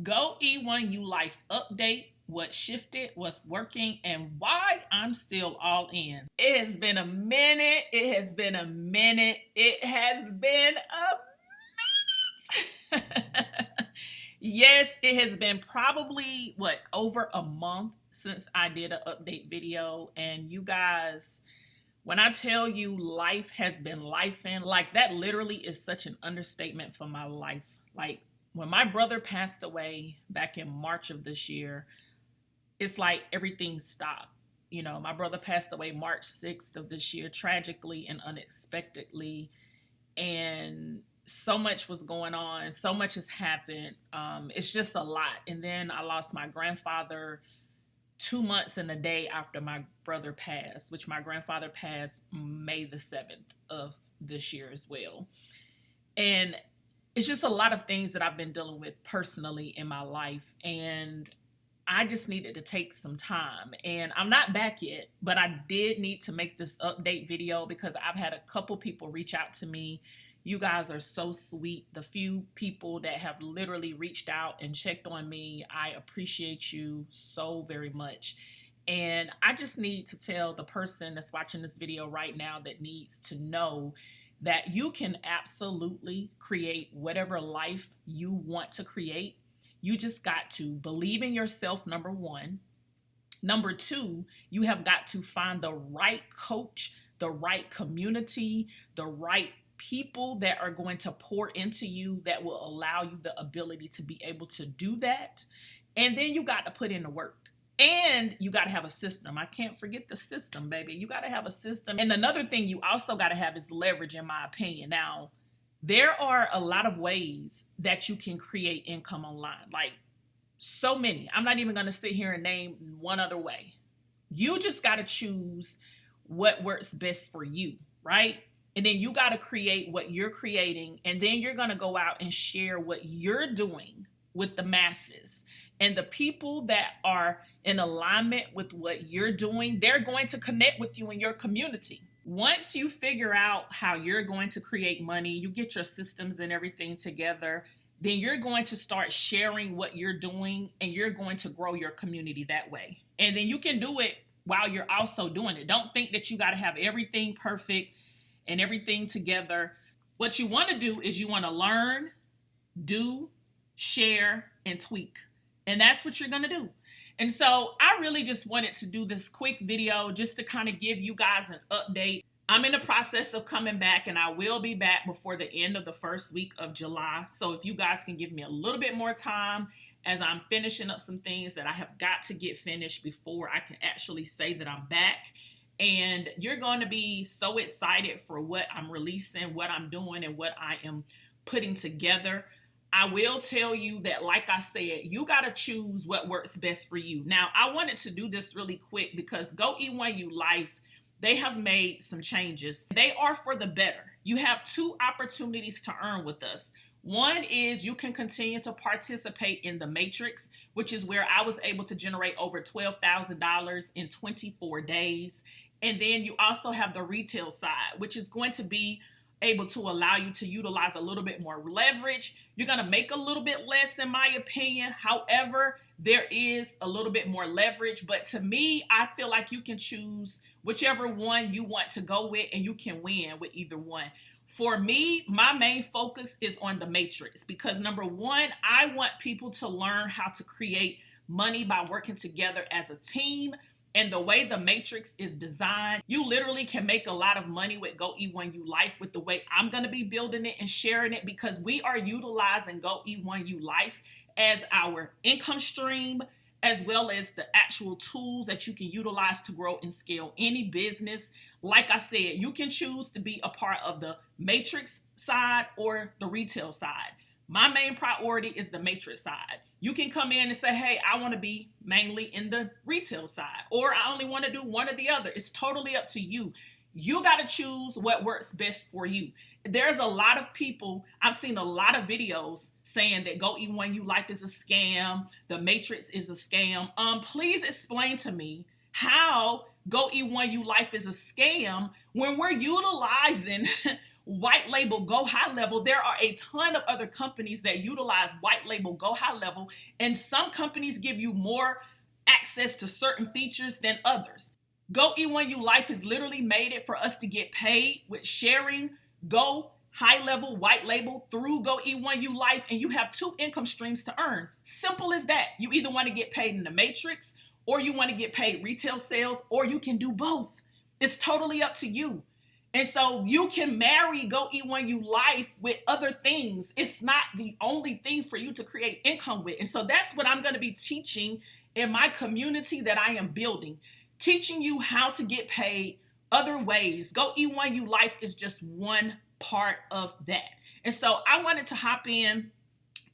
Go E1U Life update, what shifted, what's working, and why I'm still all in. It has been a minute. It has been a minute. It has been a minute. Yes, it has been probably over a month since I did an update video. And you guys, when I tell you life has been lifing, like that literally is such an understatement for my life. Like when my brother passed away back in March of this year, it's like everything stopped. You know, my brother passed away March 6th of this year, tragically and unexpectedly. And so much was going on. So much has happened. It's just a lot. And then I lost my grandfather 2 months and a day after my brother passed, which my grandfather passed May the 7th of this year as well. And it's just a lot of things that I've been dealing with personally in my life. And I just needed to take some time. And I'm not back yet, but I did need to make this update video because I've had a couple people reach out to me. You guys are so sweet. The few people that have literally reached out and checked on me, I appreciate you so very much. And I just need to tell the person that's watching this video right now that needs to know that you can absolutely create whatever life you want to create. You just got to believe in yourself, number one. Number two, you have got to find the right coach, the right community, the right people that are going to pour into you that will allow you the ability to be able to do that. And then you got to put in the work. And you got to have a system. I can't forget the system, baby. You got to have a system. And another thing you also got to have is leverage, in my opinion. Now, there are a lot of ways that you can create income online. Like, so many. I'm not even going to sit here and name one other way. You just got to choose what works best for you, right? And then you got to create what you're creating. And then you're going to go out and share what you're doing with the masses. And the people that are in alignment with what you're doing, they're going to connect with you in your community. Once you figure out how you're going to create money, you get your systems and everything together, then you're going to start sharing what you're doing and you're going to grow your community that way. And then you can do it while you're also doing it. Don't think that you got to have everything perfect and everything together. What you want to do is you want to learn, do, share, and tweak. And that's what you're going to do. And so I really just wanted to do this quick video just to kind of give you guys an update. I'm in the process of coming back, and I will be back before the end of the first week of July. So if you guys can give me a little bit more time as I'm finishing up some things that I have got to get finished before I can actually say that I'm back. And you're going to be so excited for what I'm releasing, what I'm doing, and what I am putting together. I will tell you that, like I said, you got to choose what works best for you. Now, I wanted to do this really quick because Go E1U Life, they have made some changes. They are for the better. You have two opportunities to earn with us. One is you can continue to participate in the Matrix, which is where I was able to generate over $12,000 in 24 days. And then you also have the retail side, which is going to be able to allow you to utilize a little bit more leverage. You're going to make a little bit less, in my opinion. However, there is a little bit more leverage. But to me, I feel like you can choose whichever one you want to go with, and you can win with either one. For me, my main focus is on the Matrix because, number one, I want people to learn how to create money by working together as a team. And the way the Matrix is designed, you literally can make a lot of money with Go E1U Life with the way I'm going to be building it and sharing it, because we are utilizing Go E1U Life as our income stream, as well as the actual tools that you can utilize to grow and scale any business. Like I said, you can choose to be a part of the Matrix side or the retail side. My main priority is the Matrix side. You can come in and say, hey, I want to be mainly in the retail side, or I only want to do one or the other. It's totally up to you. You got to choose what works best for you. There's a lot of people, I've seen a lot of videos saying that Go E1U Life is a scam, the Matrix is a scam. Please explain to me how Go E1U Life is a scam when we're utilizing white label Go High Level. There are a ton of other companies that utilize white label Go High Level, and some companies give you more access to certain features than others. Go E1U Life has literally made it for us to get paid with sharing Go High Level white label through Go E1U Life, and you have two income streams to earn. Simple as that. You either want to get paid in the matrix, or you want to get paid retail sales, or you can do both. It's totally up to you. And so you can marry Go E1U Life with other things. It's not the only thing for you to create income with. And so that's what I'm going to be teaching in my community that I am building, teaching you how to get paid other ways. Go E1U Life is just one part of that. And so I wanted to hop in.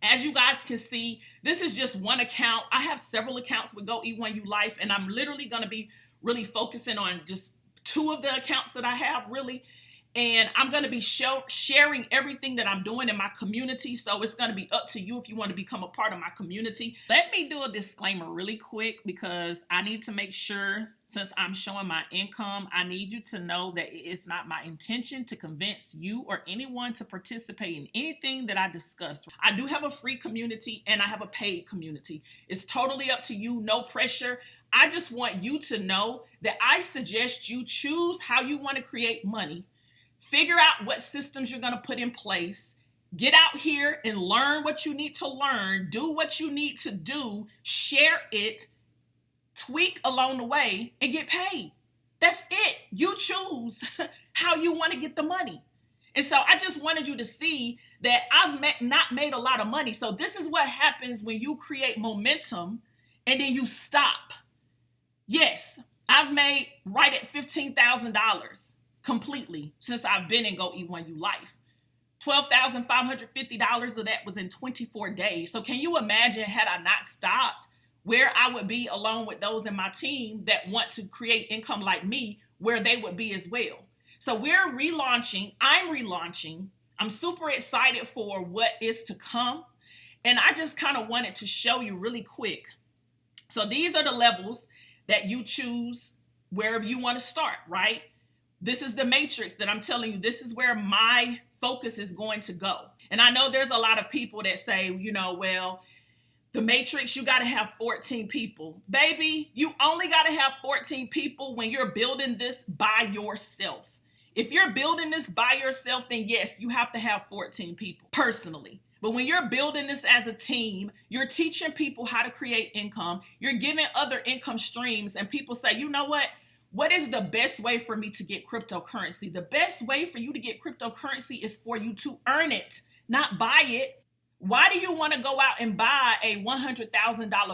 As you guys can see, this is just one account. I have several accounts with Go E1U Life, and I'm literally going to be really focusing on just two of the accounts that I have, really. And I'm going to be sharing everything that I'm doing in my community. So it's going to be up to you if you want to become a part of my community. Let me do a disclaimer really quick, because I need to make sure, since I'm showing my income, I need you to know that it's not my intention to convince you or anyone to participate in anything that I discuss. I do have a free community and I have a paid community. It's totally up to you, no pressure. I just want you to know that I suggest you choose how you want to create money. Figure out what systems you're going to put in place. Get out here and learn what you need to learn. Do what you need to do. Share it. Tweak along the way and get paid. That's it. You choose how you want to get the money. And so I just wanted you to see that I've not made a lot of money. So this is what happens when you create momentum and then you stop. Yes, I've made right at $15,000 completely since I've been in Go E1U Life. $12,550 of that was in 24 days. So can you imagine, had I not stopped, where I would be along with those in my team that want to create income like me, where they would be as well. So we're relaunching. I'm relaunching. I'm super excited for what is to come. And I just kind of wanted to show you really quick. So these are the levels that you choose wherever you want to start, right? This is the matrix that I'm telling you. This is where my focus is going to go. And I know there's a lot of people that say, well, the matrix, you got to have 14 people. Baby, you only got to have 14 people when you're building this by yourself. If you're building this by yourself, then yes, you have to have 14 people personally. But when you're building this as a team, you're teaching people how to create income. You're giving other income streams, and people say, you know what? What is the best way for me to get cryptocurrency? The best way for you to get cryptocurrency is for you to earn it, not buy it. Why do you want to go out and buy a $100,000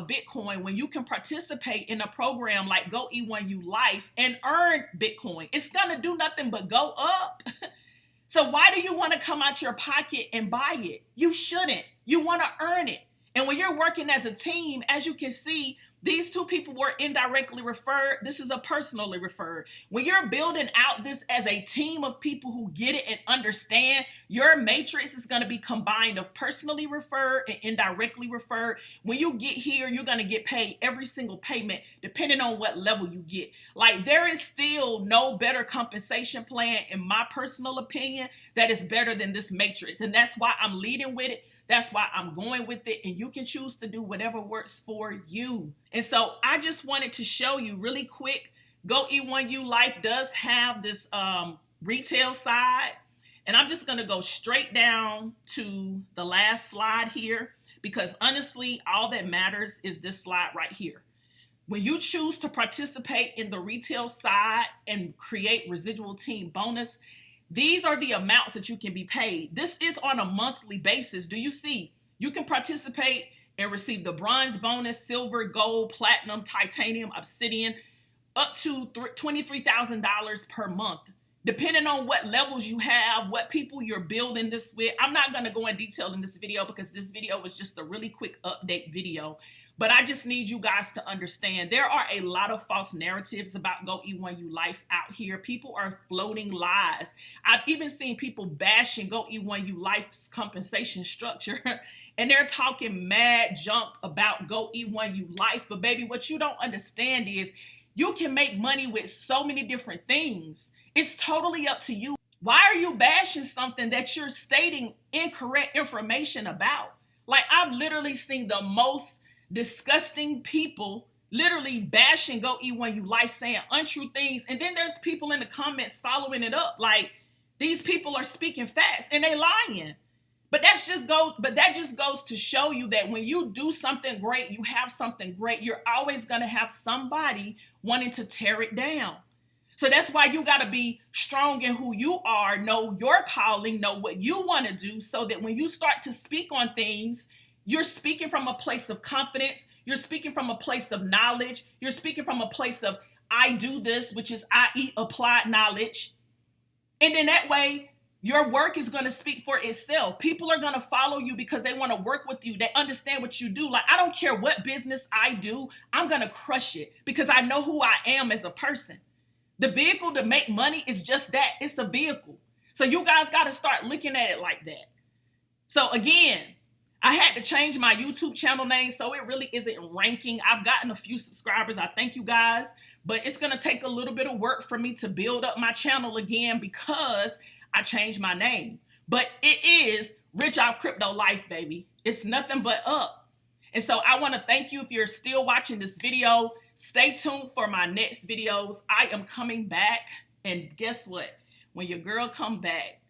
Bitcoin when you can participate in a program like Go E1U Life and earn Bitcoin? It's going to do nothing but go up. So why do you want to come out your pocket and buy it? You shouldn't. You want to earn it. And when you're working as a team, as you can see, these two people were indirectly referred. This is a personally referred. When you're building out this as a team of people who get it and understand, your matrix is going to be combined of personally referred and indirectly referred. When you get here, you're going to get paid every single payment, depending on what level you get. Like, there is still no better compensation plan, in my personal opinion, that is better than this matrix. And that's why I'm leading with it. That's why I'm going with it, and you can choose to do whatever works for you. And so I just wanted to show you really quick, Go E1U Life does have this retail side, and I'm just going to go straight down to the last slide here, because honestly, all that matters is this slide right here. When you choose to participate in the retail side and create residual team bonus, these are the amounts that you can be paid. This is on a monthly basis. Do you see? You can participate and receive the bronze bonus, silver, gold, platinum, titanium, obsidian, up to $23,000 per month, depending on what levels you have, what people you're building this with. I'm not going to go in detail in this video because this video was just a really quick update video. But I just need you guys to understand there are a lot of false narratives about Go E1U Life out here. People are floating lies. I've even seen people bashing Go E1U Life's compensation structure, and they're talking mad junk about Go E1U Life. But baby, what you don't understand is you can make money with so many different things. It's totally up to you. Why are you bashing something that you're stating incorrect information about? Like, I've literally seen the most disgusting people literally bashing Go E1U Life, saying untrue things. And then there's people in the comments following it up. Like, these people are speaking facts and they lying. But that just goes to show you that when you do something great, you have something great, you're always going to have somebody wanting to tear it down. So that's why you got to be strong in who you are, know your calling, know what you want to do, so that when you start to speak on things, you're speaking from a place of confidence. You're speaking from a place of knowledge. You're speaking from a place of, I do this, which is i.e. applied knowledge. And then that way, your work is going to speak for itself. People are going to follow you because they want to work with you. They understand what you do. Like, I don't care what business I do, I'm going to crush it because I know who I am as a person. The vehicle to make money is just that. It's a vehicle. So you guys got to start looking at it like that. So again, I had to change my YouTube channel name so it really isn't ranking. I've gotten a few subscribers. I thank you guys, but it's going to take a little bit of work for me to build up my channel again because I changed my name. But it is Rich Off Crypto Life, baby. It's nothing but up. And so I want to thank you if you're still watching this video. Stay tuned for my next videos. I am coming back. And guess what? When your girl come back,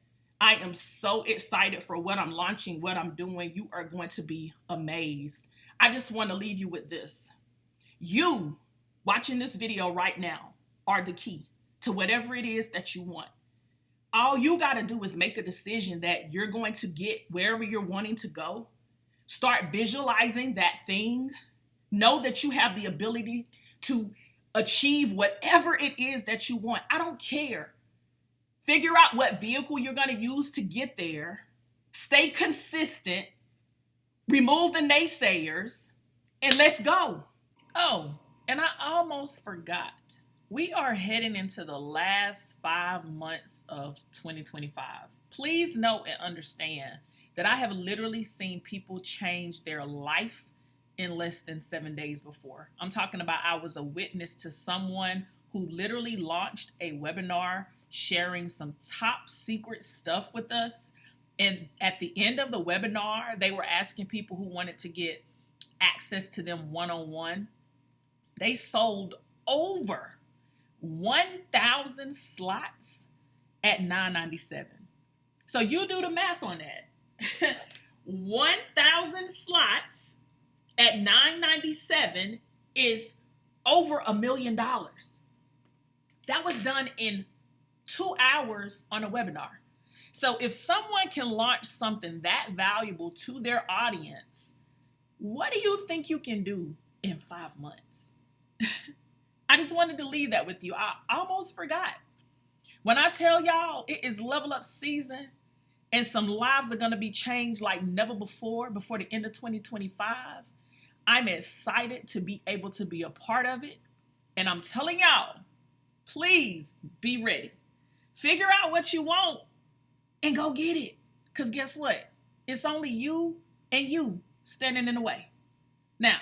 I am so excited for what I'm launching, what I'm doing. You are going to be amazed. I just want to leave you with this. You watching this video right now are the key to whatever it is that you want. All you got to do is make a decision that you're going to get wherever you're wanting to go. Start visualizing that thing. Know that you have the ability to achieve whatever it is that you want. I don't care. Figure out what vehicle you're going to use to get there. Stay consistent. Remove the naysayers. And let's go. Oh, and I almost forgot. We are heading into the last 5 months of 2025. Please know and understand that I have literally seen people change their life in less than 7 days before. I'm talking about, I was a witness to someone who literally launched a webinar sharing some top secret stuff with us. And at the end of the webinar, they were asking people who wanted to get access to them one-on-one. They sold over 1,000 slots at $9.97. So you do the math on that. 1,000 slots at $9.97 is over $1 million. That was done in 2 hours on a webinar. So if someone can launch something that valuable to their audience, what do you think you can do in 5 months? I just wanted to leave that with you. I almost forgot. When I tell y'all it is level up season and some lives are going to be changed like never before the end of 2025, I'm excited to be able to be a part of it. And I'm telling y'all, please be ready. Figure out what you want and go get it. Because guess what? It's only you and you standing in the way. Now,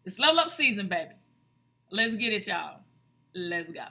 it's level up season, baby. Let's get it, y'all. Let's go.